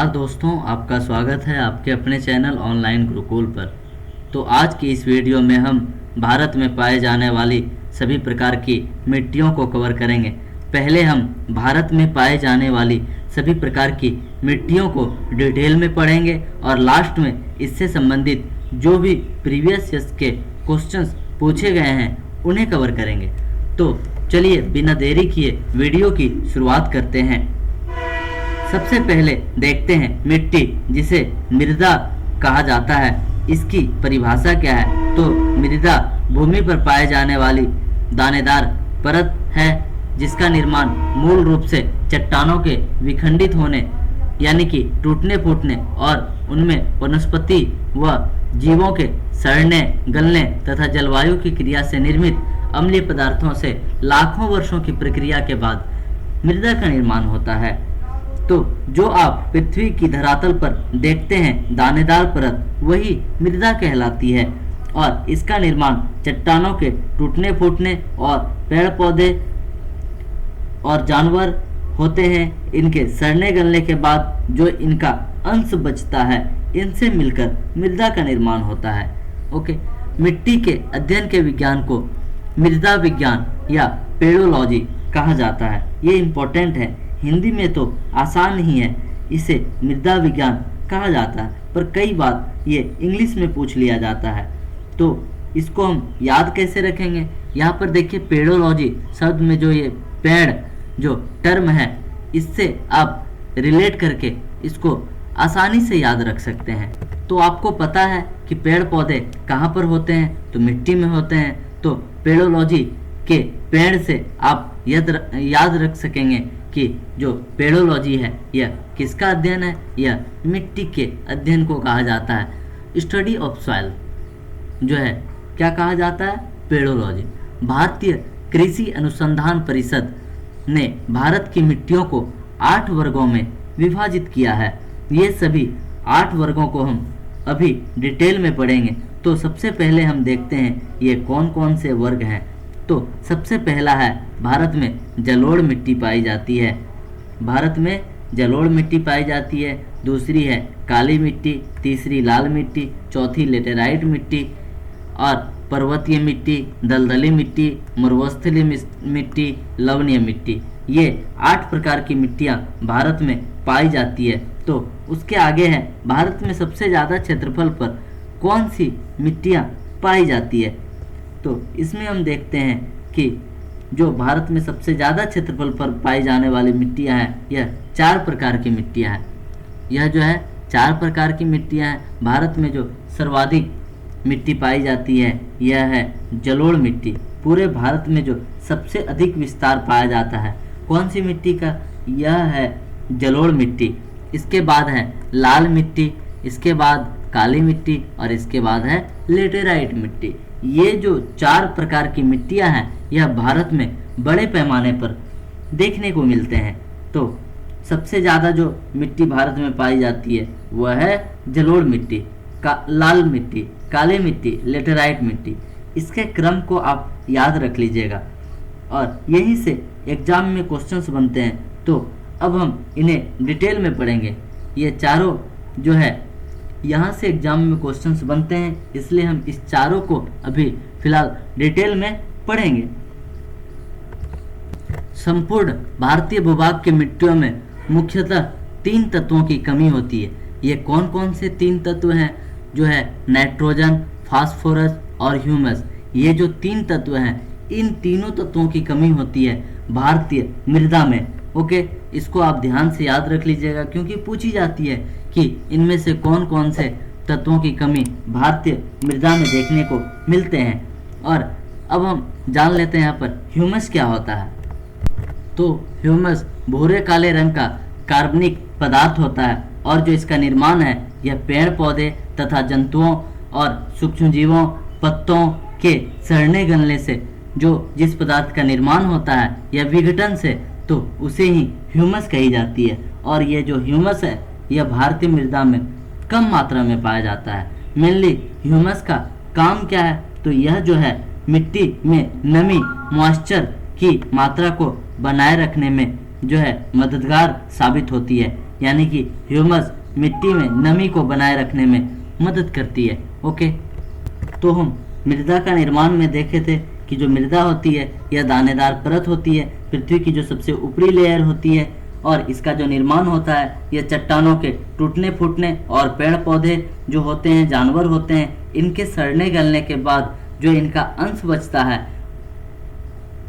नमस्कार दोस्तों, आपका स्वागत है आपके अपने चैनल ऑनलाइन गुरुकुल पर। तो आज की इस वीडियो में हम भारत में पाए जाने वाली सभी प्रकार की मिट्टियों को कवर करेंगे। पहले हम भारत में पाए जाने वाली सभी प्रकार की मिट्टियों को डिटेल में पढ़ेंगे और लास्ट में इससे संबंधित जो भी प्रीवियस ईयर्स के क्वेश्चंस पूछे गए हैं उन्हें कवर करेंगे। तो चलिए बिना देरी किए वीडियो की शुरुआत करते हैं। सबसे पहले देखते हैं मिट्टी जिसे मृदा कहा जाता है, इसकी परिभाषा क्या है। तो मृदा भूमि पर पाए जाने वाली दानेदार परत है जिसका निर्माण मूल रूप से चट्टानों के विखंडित होने यानी कि टूटने फूटने और उनमें वनस्पति व जीवों के सड़ने गलने तथा जलवायु की क्रिया से निर्मित अम्लीय पदार्थों से लाखों वर्षों की प्रक्रिया के बाद मृदा का निर्माण होता है। तो जो आप पृथ्वी की धरातल पर देखते हैं दानेदार परत, वही मृदा कहलाती है और इसका निर्माण चट्टानों के टूटने फूटने और पेड़ पौधे और जानवर होते हैं। इनके सड़ने गलने के बाद जो इनका अंश बचता है, इनसे मिलकर मृदा का निर्माण होता है। ओके, मिट्टी के अध्ययन के विज्ञान को मृदा विज्ञान या पेडोलॉजी कहा जाता है। ये इम्पोर्टेंट है, हिंदी में तो आसान ही है, इसे मृदा विज्ञान कहा जाता है, पर कई बार ये इंग्लिश में पूछ लिया जाता है। तो इसको हम याद कैसे रखेंगे? यहाँ पर देखिए पेडोलॉजी शब्द में जो ये पेड़ जो टर्म है, इससे आप रिलेट करके इसको आसानी से याद रख सकते हैं। तो आपको पता है कि पेड़ पौधे कहाँ पर होते हैं, तो मिट्टी में होते हैं। तो पेडोलॉजी के पेड़ से आप याद रख सकेंगे कि जो पेडोलॉजी है यह किसका अध्ययन है, यह मिट्टी के अध्ययन को कहा जाता है। स्टडी ऑफ सॉइल जो है क्या कहा जाता है? पेडोलॉजी। भारतीय कृषि अनुसंधान परिषद ने भारत की मिट्टियों को 8 वर्गों में विभाजित किया है। ये सभी 8 वर्गों को हम अभी डिटेल में पढ़ेंगे। तो सबसे पहले हम देखते हैं ये कौन कौन से वर्ग हैं। तो सबसे पहला है भारत में जलोढ़ मिट्टी पाई जाती है। भारत में जलोढ़ मिट्टी पाई जाती है। दूसरी है काली मिट्टी, तीसरी लाल मिट्टी, चौथी लेटेराइट मिट्टी और पर्वतीय मिट्टी, दलदली मिट्टी, मरुस्थलीय मिट्टी, लवणीय मिट्टी। ये 8 प्रकार की मिट्टियाँ भारत में पाई जाती है। तो उसके आगे है भारत में सबसे ज़्यादा क्षेत्रफल पर कौन सी मिट्टियाँ पाई जाती है। तो इसमें हम देखते हैं कि जो भारत में सबसे ज़्यादा क्षेत्रफल पर पाई जाने वाली मिट्टियाँ हैं, यह 4 प्रकार की मिट्टियाँ हैं। यह जो है 4 प्रकार की मिट्टियाँ हैं। भारत में जो सर्वाधिक मिट्टी पाई जाती है यह है जलोढ़ मिट्टी। पूरे भारत में जो सबसे अधिक विस्तार पाया जाता है कौन सी मिट्टी का? यह है जलोढ़ मिट्टी। इसके बाद है लाल मिट्टी, इसके बाद काली मिट्टी और इसके बाद है लेटेराइट मिट्टी। ये जो 4 प्रकार की मिट्टियां हैं यह भारत में बड़े पैमाने पर देखने को मिलते हैं। तो सबसे ज़्यादा जो मिट्टी भारत में पाई जाती है वह है जलोढ़ मिट्टी, लाल मिट्टी, काली मिट्टी, लेटेराइट मिट्टी। इसके क्रम को आप याद रख लीजिएगा और यहीं से एग्जाम में क्वेश्चंस बनते हैं। तो अब हम इन्हें डिटेल में पढ़ेंगे। ये चारों जो है यहाँ से एग्जाम में क्वेश्चंस बनते हैं, इसलिए हम इस चारों को अभी फिलहाल डिटेल में पढ़ेंगे। संपूर्ण भारतीय भूभाग की मिट्टियों में मुख्यतः 3 तत्वों की कमी होती है। ये कौन कौन से 3 तत्व हैं? जो है नाइट्रोजन, फास्फोरस और ह्यूमस। ये जो 3 तत्व हैं, इन तीनों तत्वों की कमी होती है भारतीय मृदा में। ओके, इसको आप ध्यान से याद रख लीजिएगा क्योंकि पूछी जाती है कि इनमें से कौन कौन से तत्वों की कमी भारतीय मृदा में देखने को मिलते हैं। और अब हम जान लेते हैं यहाँ पर ह्यूमस क्या होता है। तो ह्यूमस भूरे काले रंग का कार्बनिक पदार्थ होता है और जो इसका निर्माण है यह पेड़ पौधे तथा जंतुओं और सूक्ष्मजीवों पत्तों के सड़ने गलने से जो जिस पदार्थ का निर्माण होता है या विघटन से, तो उसे ही ह्यूमस कही जाती है। और ये जो ह्यूमस है यह भारतीय मृदा में कम मात्रा में पाया जाता है। मेनली ह्यूमस का काम क्या है? तो यह जो है मिट्टी में नमी मॉइस्चर की मात्रा को बनाए रखने में जो है मददगार साबित होती है। यानी कि ह्यूमस मिट्टी में नमी को बनाए रखने में मदद करती है। ओके, तो हम मृदा का निर्माण में देखे थे कि जो मृदा होती है यह दानेदार परत होती है, पृथ्वी की जो सबसे ऊपरी लेयर होती है, और इसका जो निर्माण होता है यह चट्टानों के टूटने फूटने और पेड़ पौधे जो होते हैं, जानवर होते हैं, इनके सड़ने गलने के बाद जो इनका अंश बचता है,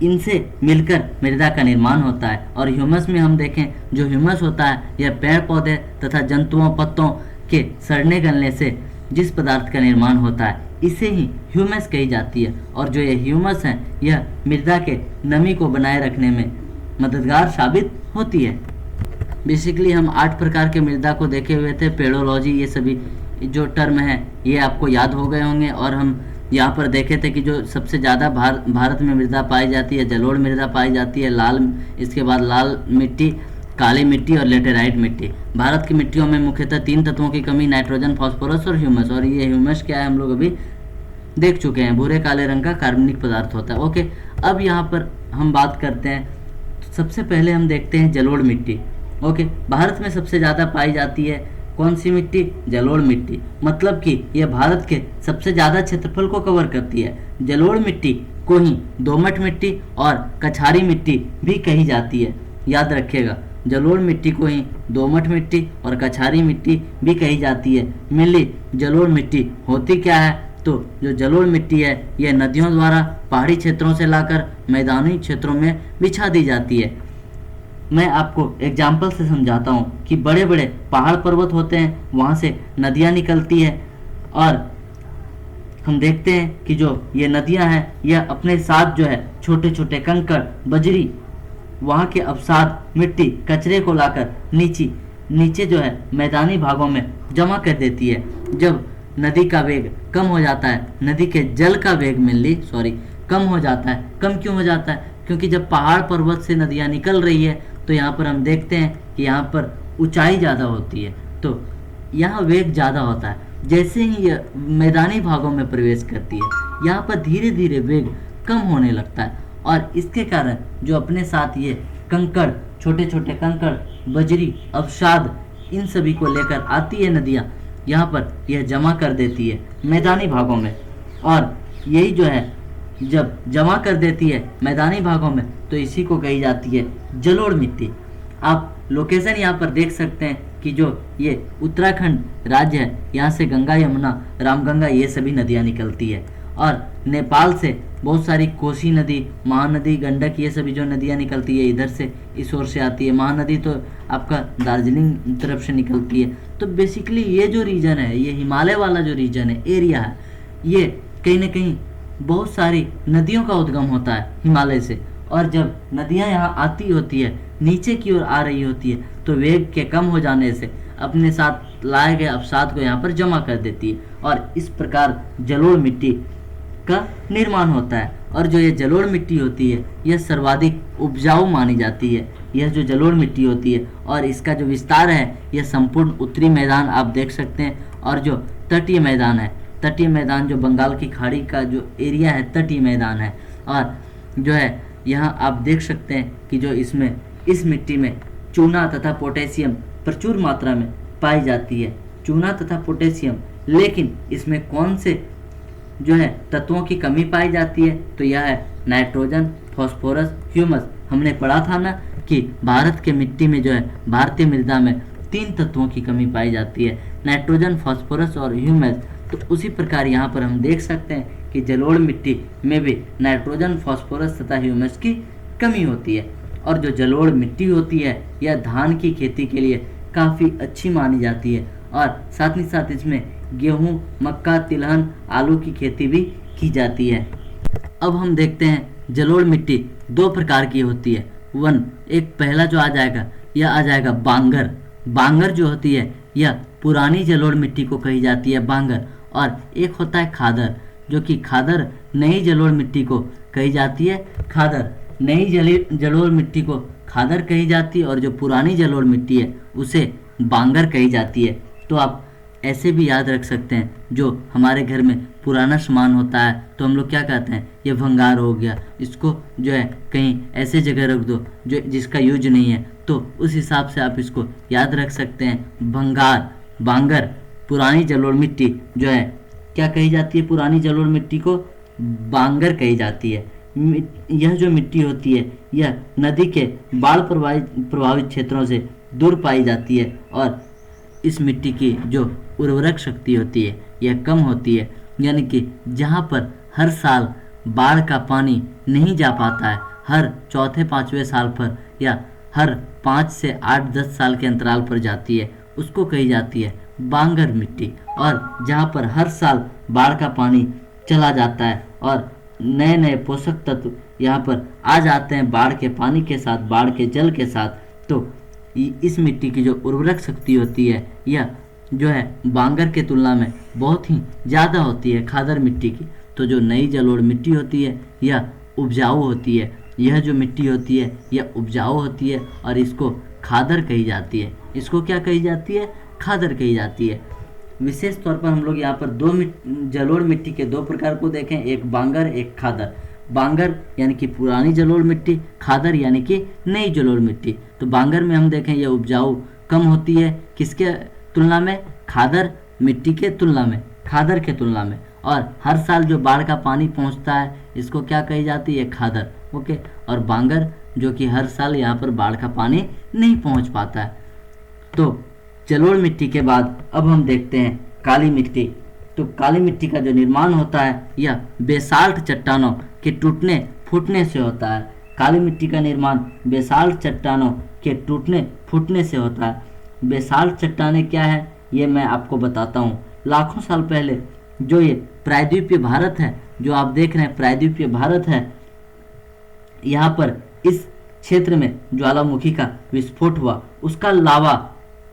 इनसे मिलकर मृदा का निर्माण होता है। और ह्यूमस में हम देखें, जो ह्यूमस होता है यह पेड़ पौधे तथा जंतुओं पत्तों के सड़ने गलने से जिस पदार्थ का निर्माण होता है इसे ही ह्यूमस कही जाती है। और जो ये ह्यूमस है यह मृदा के नमी को बनाए रखने में मददगार साबित होती है। बेसिकली हम 8 प्रकार के मृदा को देखे हुए थे। पेडोलॉजी, ये सभी जो टर्म है ये आपको याद हो गए होंगे। और हम यहाँ पर देखे थे कि जो सबसे ज़्यादा भारत में मृदा पाई जाती है, जलोढ़ मृदा पाई जाती है, लाल, इसके बाद लाल मिट्टी, काली मिट्टी और लेटेराइट मिट्टी। भारत की मिट्टियों में मुख्यतः 3 तत्वों की कमी, नाइट्रोजन, फास्फोरस और ह्यूमस। और ये ह्यूमस क्या है हम लोग अभी देख चुके हैं, भूरे काले रंग का कार्बनिक पदार्थ होता है। ओके, अब यहाँ पर हम बात करते हैं, सबसे पहले हम देखते हैं जलोढ़ मिट्टी। ओके, भारत में सबसे ज़्यादा पाई जाती है कौन सी मिट्टी? जलोढ़ मिट्टी। मतलब कि यह भारत के सबसे ज़्यादा क्षेत्रफल को कवर करती है। जलोढ़ मिट्टी को ही दोमट मिट्टी और कछारी मिट्टी भी कही जाती है। याद रखिएगा, जलोढ़ मिट्टी को ही दोमट मिट्टी और कछारी मिट्टी भी कही जाती है। मेनली जलोढ़ मिट्टी होती क्या है? तो जो जलोढ़ मिट्टी है यह नदियों द्वारा पहाड़ी क्षेत्रों से लाकर मैदानी क्षेत्रों में बिछा दी जाती है। मैं आपको एग्जाम्पल से समझाता हूँ कि बड़े बड़े पहाड़ पर्वत होते हैं, वहाँ से नदियाँ निकलती है और हम देखते हैं कि जो ये नदियाँ हैं यह अपने साथ जो है छोटे छोटे कंकड़, बजरी, वहाँ के अवसाद, मिट्टी, कचरे को लाकर नीचे जो है मैदानी भागों में जमा कर देती है। जब नदी का वेग कम हो जाता है, नदी के जल का वेग कम हो जाता है। कम क्यों हो जाता है? क्योंकि जब पहाड़ पर्वत से नदियाँ निकल रही है तो यहाँ पर हम देखते हैं कि यहाँ पर ऊंचाई ज़्यादा होती है, तो यहाँ वेग ज़्यादा होता है। जैसे ही यह मैदानी भागों में प्रवेश करती है यहाँ पर धीरे धीरे वेग कम होने लगता है और इसके कारण जो अपने साथ ये कंकड़, छोटे छोटे कंकड़, बजरी, अवसाद, इन सभी को लेकर आती है नदियाँ, यहाँ पर यह जमा कर देती है मैदानी भागों में। और यही जो है जब जमा कर देती है मैदानी भागों में तो इसी को कही जाती है जलोढ़ मिट्टी। आप लोकेशन यहाँ पर देख सकते हैं कि जो ये उत्तराखंड राज्य है, यहाँ से गंगा, यमुना, रामगंगा, ये सभी नदियाँ निकलती है। और नेपाल से बहुत सारी कोसी नदी, महानदी, गंडक, ये सभी जो नदियाँ निकलती है इधर से, इस ओर से आती है। महानदी तो आपका दार्जिलिंग तरफ से निकलती है। तो बेसिकली ये जो रीजन है, ये हिमालय वाला जो रीजन है, एरिया है, ये कहीं ना कहीं बहुत सारी नदियों का उद्गम होता है हिमालय से। और जब नदियाँ यहाँ आती होती है, नीचे की ओर आ रही होती है, तो वेग के कम हो जाने से अपने साथ लाए गए अवसाद को यहाँ पर जमा कर देती है और इस प्रकार जलोढ़ मिट्टी का निर्माण होता है। और जो ये जलोढ़ मिट्टी होती है यह सर्वाधिक उपजाऊ मानी जाती है। यह जो जलोढ़ मिट्टी होती है और इसका जो विस्तार है यह संपूर्ण उत्तरी मैदान आप देख सकते हैं। और जो तटीय मैदान है, तटीय मैदान जो बंगाल की खाड़ी का जो एरिया है, तटीय मैदान है। और जो है यहाँ आप देख सकते हैं कि जो इस मिट्टी में चूना तथा पोटेशियम प्रचुर मात्रा में पाई जाती है। चूना तथा पोटेशियम, लेकिन इसमें कौन से जो है तत्वों की कमी पाई जाती है? तो यह है नाइट्रोजन, फास्फोरस, ह्यूमस। हमने पढ़ा था ना कि भारत के मिट्टी में जो है, भारतीय मृदा में 3 तत्वों की कमी पाई जाती है, नाइट्रोजन, फास्फोरस और ह्यूमस। तो उसी प्रकार यहाँ पर हम देख सकते हैं कि जलोढ़ मिट्टी में भी नाइट्रोजन, फास्फोरस तथा ह्यूमस की कमी होती है। और जो जलोढ़ मिट्टी होती है यह धान की खेती के लिए काफ़ी अच्छी मानी जाती है और साथ ही साथ इसमें गेहूँ, मक्का, तिलहन, आलू की खेती भी की जाती है। अब हम देखते हैं जलोढ़ मिट्टी 2 प्रकार की होती है। एक पहला जो आ जाएगा यह आ जाएगा बांगर। बांगर जो होती है यह पुरानी जलोढ़ मिट्टी को कही जाती है बांगर। और एक होता है खादर, जो कि खादर नई जलोढ़ मिट्टी को कही जाती है खादर। नई जलोढ़ मिट्टी को खादर कही जाती है और जो पुरानी जलोढ़ मिट्टी है उसे बांगर कही जाती है। तो आप ऐसे भी याद रख सकते हैं, जो हमारे घर में पुराना सामान होता है तो हम लोग क्या कहते हैं, ये भंगार हो गया, इसको जो है कहीं ऐसे जगह रख दो जो जिसका यूज नहीं है, तो उस हिसाब से आप इसको याद रख सकते हैं। भंगार, बांगर, पुरानी जलोढ़ मिट्टी जो है क्या कही जाती है? पुरानी जलोढ़ मिट्टी को बांगर कही जाती है। यह जो मिट्टी होती है यह नदी के बाढ़ प्रभावित क्षेत्रों से दूर पाई जाती है और इस मिट्टी की जो उर्वरक शक्ति होती है यह कम होती है, यानी कि जहाँ पर हर साल बाढ़ का पानी नहीं जा पाता है, हर चौथे पाँचवें साल पर या हर 5 से 8-10 साल के अंतराल पर जाती है, उसको कही जाती है बांगर मिट्टी। और जहाँ पर हर साल बाढ़ का पानी चला जाता है और नए नए पोषक तत्व यहाँ पर आ जाते हैं बाढ़ के पानी के साथ, बाढ़ के जल के साथ, तो इस मिट्टी की जो उर्वरक शक्ति होती है यह जो है बांगर के तुलना में बहुत ही ज़्यादा होती है खादर मिट्टी की। तो जो नई जलोढ़ मिट्टी होती है यह उपजाऊ होती है, यह जो मिट्टी होती है यह उपजाऊ होती है और इसको खादर कही जाती है। इसको क्या कही जाती है? खादर कही जाती है। विशेष तौर पर हम लोग यहाँ पर जलोढ़ मिट्टी के 2 प्रकार को देखें, एक बांगर, एक खादर। बांगर यानी कि पुरानी जलोढ़ मिट्टी, खादर यानी कि नई जलोढ़ मिट्टी। तो बांगर में हम देखें यह उपजाऊ कम होती है, किसके तुलना में? खादर मिट्टी के तुलना में, खादर के तुलना में। और हर साल जो बाढ़ का पानी पहुंचता है इसको क्या कही जाती है? खादर। ओके। और बांगर जो कि हर साल यहाँ पर बाढ़ का पानी नहीं पहुंच पाता है। तो जलोढ़ मिट्टी के बाद अब हम देखते हैं काली मिट्टी। तो काली मिट्टी का जो निर्माण होता है यह बेसाल्ट चट्टानों के टूटने फूटने से होता है। काली मिट्टी का निर्माण बेसाल्ट चट्टानों के टूटने फूटने से होता है। बेसाल्ट चट्टानें क्या है ये मैं आपको बताता हूँ। लाखों साल पहले जो ये प्रायद्वीपीय भारत है, जो आप देख रहे हैं प्रायद्वीपीय भारत है, यहाँ पर इस क्षेत्र में ज्वालामुखी का विस्फोट हुआ, उसका लावा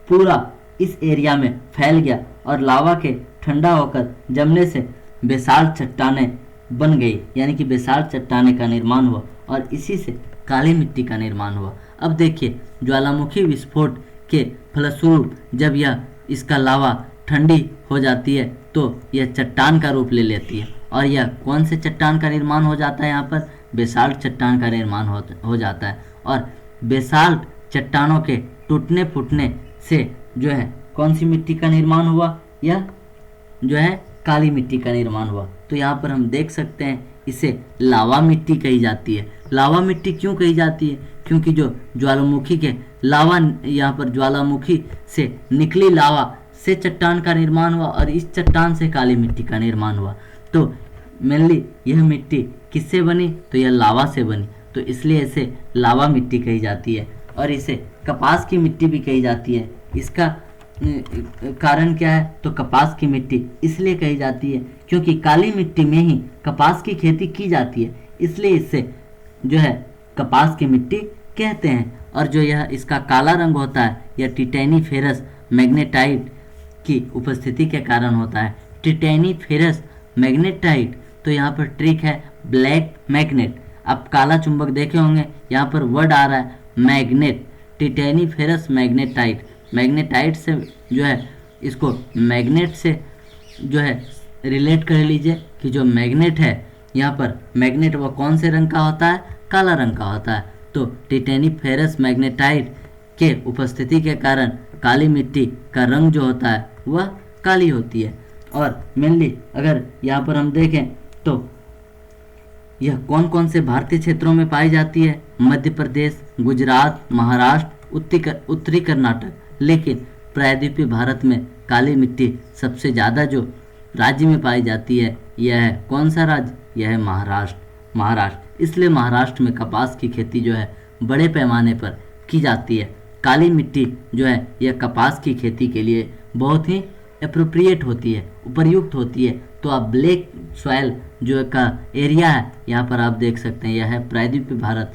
पूरा इस एरिया में फैल गया और लावा के ठंडा होकर जमने से बेसाल्ट चट्टानें बन गई, यानी कि बेसाल्ट चट्टानें का निर्माण हुआ और इसी से काली मिट्टी का निर्माण हुआ। अब देखिए ज्वालामुखी विस्फोट के फलस्वरूप जब यह इसका लावा ठंडी हो जाती है तो यह चट्टान का रूप ले लेती है और यह कौन से चट्टान का निर्माण हो जाता है? यहाँ पर बेसाल्ट चट्टान का निर्माण हो जाता है। और बेसाल्ट चट्टानों के टूटने फूटने से जो है कौन सी मिट्टी का निर्माण हुआ? यह जो है काली मिट्टी का निर्माण हुआ। तो यहाँ पर हम देख सकते हैं इसे लावा मिट्टी कही जाती है। लावा मिट्टी क्यों कही जाती है? क्योंकि जो ज्वालामुखी के लावा, यहाँ पर ज्वालामुखी से निकली लावा से चट्टान का निर्माण हुआ और इस चट्टान से काली मिट्टी का निर्माण हुआ। तो मेनली यह मिट्टी किससे बनी? तो यह लावा से बनी, तो इसलिए इसे लावा मिट्टी कही जाती है। और इसे कपास की मिट्टी भी कही जाती है। इसका कारण क्या है? तो कपास की मिट्टी इसलिए कही जाती है क्योंकि काली मिट्टी में ही कपास की खेती की जाती है, इसलिए इससे जो है कपास की मिट्टी कहते हैं। और जो यह इसका काला रंग होता है यह टिटेनीफेरस मैग्नेटाइट की उपस्थिति के कारण होता है। टिटेनीफेरस मैग्नेटाइट, तो यहाँ पर ट्रिक है ब्लैक मैग्नेट। आप काला चुंबक देखे होंगे, यहाँ पर वर्ड आ रहा है मैग्नेट, टिटेनीफेरस मैग्नेटाइट। मैग्नेटाइट से जो है इसको मैग्नेट से जो है रिलेट कर लीजिए कि जो मैग्नेट है यहाँ पर मैग्नेट वह कौन से रंग का होता है? काला रंग का होता है। तो टिटेनीफेरस मैग्नेटाइट के उपस्थिति के कारण काली मिट्टी का रंग जो होता है वह काली होती है। और मेनली अगर यहाँ पर हम देखें तो यह कौन कौन से भारतीय क्षेत्रों में पाई जाती है? मध्य प्रदेश, गुजरात, महाराष्ट्र, उत्तरी कर्नाटक। लेकिन प्रायद्वीपीय भारत में काली मिट्टी सबसे ज़्यादा जो राज्य में पाई जाती है यह है कौन सा राज्य? यह है महाराष्ट्र। इसलिए महाराष्ट्र में कपास की खेती जो है बड़े पैमाने पर की जाती है। काली मिट्टी जो है यह कपास की खेती के लिए बहुत ही अप्रोप्रिएट होती है, उपयुक्त होती है। तो आप ब्लैक सॉइल जो का एरिया है यहाँ पर आप देख सकते हैं, यह है प्रायद्वीपीय भारत।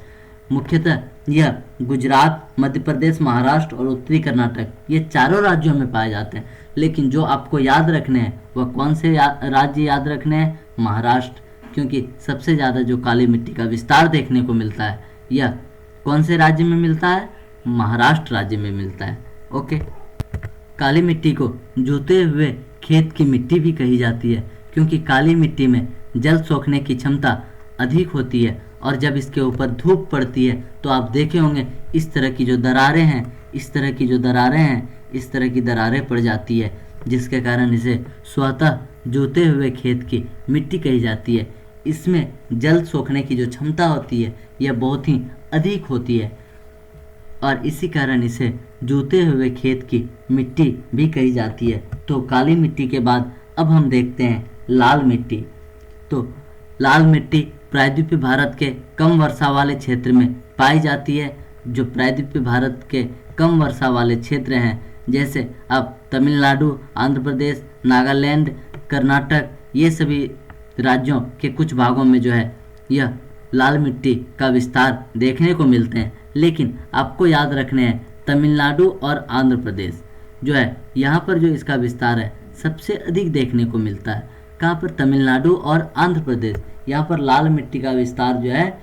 मुख्यतः यह गुजरात, मध्य प्रदेश, महाराष्ट्र और उत्तरी कर्नाटक ये चारों राज्यों में पाए जाते हैं। लेकिन जो आपको याद रखने हैं वह कौन से राज्य याद रखने हैं? महाराष्ट्र, क्योंकि सबसे ज़्यादा जो काली मिट्टी का विस्तार देखने को मिलता है यह कौन से राज्य में मिलता है? महाराष्ट्र राज्य में मिलता है। ओके। काली मिट्टी को जूते हुए खेत की मिट्टी भी कही जाती है क्योंकि काली मिट्टी में जल सोखने की क्षमता अधिक होती है और जब इसके ऊपर धूप पड़ती है तो आप देखे होंगे इस तरह की जो दरारें हैं, इस तरह की दरारें पड़ जाती है, जिसके कारण इसे स्वतः जोते हुए खेत की मिट्टी कही जाती है। इसमें जल सोखने की जो क्षमता होती है यह बहुत ही अधिक होती है और इसी कारण इसे जोते हुए खेत की मिट्टी भी कही जाती है। तो काली मिट्टी के बाद अब हम देखते हैं लाल मिट्टी। तो लाल मिट्टी प्रायद्वीपीय भारत के कम वर्षा वाले क्षेत्र में पाई जाती है। जो प्रायद्वीपीय भारत के कम वर्षा वाले क्षेत्र हैं, जैसे अब तमिलनाडु, आंध्र प्रदेश, नागालैंड, कर्नाटक, ये सभी राज्यों के कुछ भागों में जो है यह लाल मिट्टी का विस्तार देखने को मिलते हैं। लेकिन आपको याद रखने हैं तमिलनाडु और आंध्र प्रदेश जो है, यहाँ पर जो इसका विस्तार है सबसे अधिक देखने को मिलता है। कहाँ पर? तमिलनाडु और आंध्र प्रदेश, यहाँ पर लाल मिट्टी का विस्तार जो है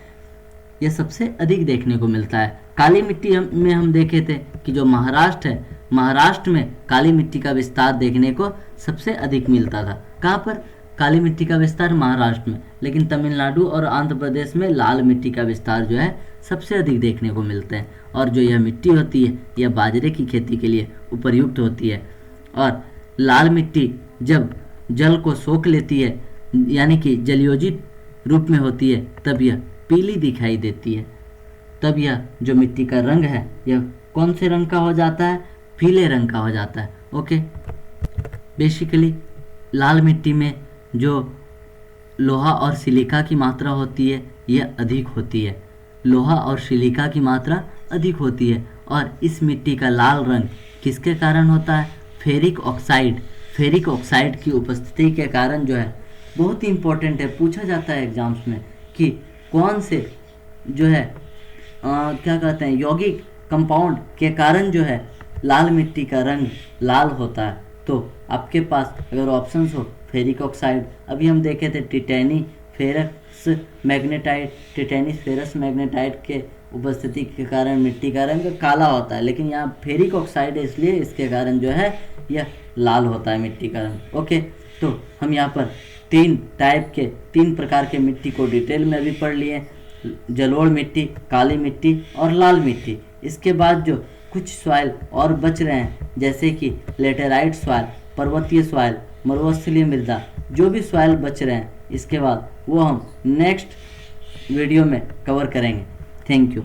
यह सबसे अधिक देखने को मिलता है। काली मिट्टी में हम देखे थे कि जो महाराष्ट्र है, महाराष्ट्र में काली मिट्टी का विस्तार देखने को सबसे अधिक मिलता था। कहाँ पर? काली मिट्टी का विस्तार महाराष्ट्र में, लेकिन तमिलनाडु और आंध्र प्रदेश में लाल मिट्टी का विस्तार जो है सबसे अधिक देखने को मिलते हैं। और जो यह मिट्टी होती है यह बाजरे की खेती के लिए उपयुक्त होती है। और लाल मिट्टी जब जल को सोख लेती है, यानी कि जलयोजित रूप में होती है, तब यह पीली दिखाई देती है। तब यह जो मिट्टी का रंग है यह कौन से रंग का हो जाता है? पीले रंग का हो जाता है। ओके, बेसिकली लाल मिट्टी में जो लोहा और सिलिका की मात्रा होती है यह अधिक होती है। लोहा और सिलिका की मात्रा अधिक होती है और इस मिट्टी का लाल रंग किसके कारण होता है? फेरिक ऑक्साइड की उपस्थिति के कारण जो है। बहुत ही इंपॉर्टेंट है, पूछा जाता है एग्जाम्स में कि कौन से जो है क्या कहते हैं यौगिक कंपाउंड के कारण जो है लाल मिट्टी का रंग लाल होता है। तो आपके पास अगर ऑप्शंस हो फेरिक ऑक्साइड, अभी हम देखे थे टिटेनी फेरस मैग्नेटाइट के उपस्थिति के कारण मिट्टी का रंग काला होता है, लेकिन यहाँ फेरिक ऑक्साइड है इसलिए इसके कारण जो है यह लाल होता है मिट्टी का रंग। ओके, तो हम यहाँ पर तीन प्रकार के मिट्टी को डिटेल में अभी पढ़ लिए, जलोढ़ मिट्टी, काली मिट्टी और लाल मिट्टी। इसके बाद जो कुछ सॉइल और बच रहे हैं, जैसे कि लेटेराइट सॉइल, पर्वतीय सॉइल, मरुस्थलीय मृदा, जो भी सॉइल बच रहे हैं इसके बाद वो हम नेक्स्ट वीडियो में कवर करेंगे। Thank you.